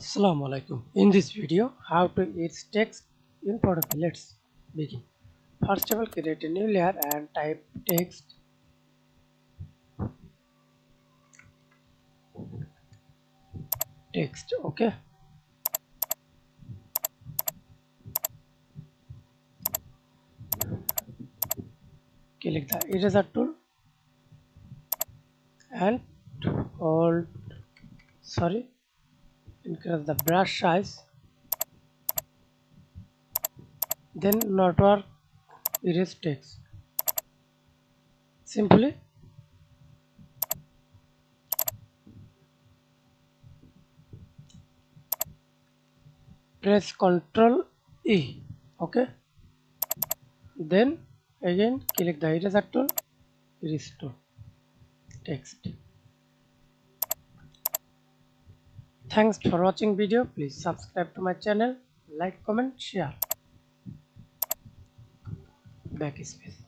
Assalamu Walaikum. In this video, how to edit text in photopea. Let's begin. First of all, create a new layer and type text. Okay. Click the eraser tool and hold. Increase the brush size. Then not work. Erase text. Simply press Ctrl E. Okay. Then again click the eraser tool. Restore text. Thanks for watching video. Please subscribe to my channel, like, comment, share. Backspace.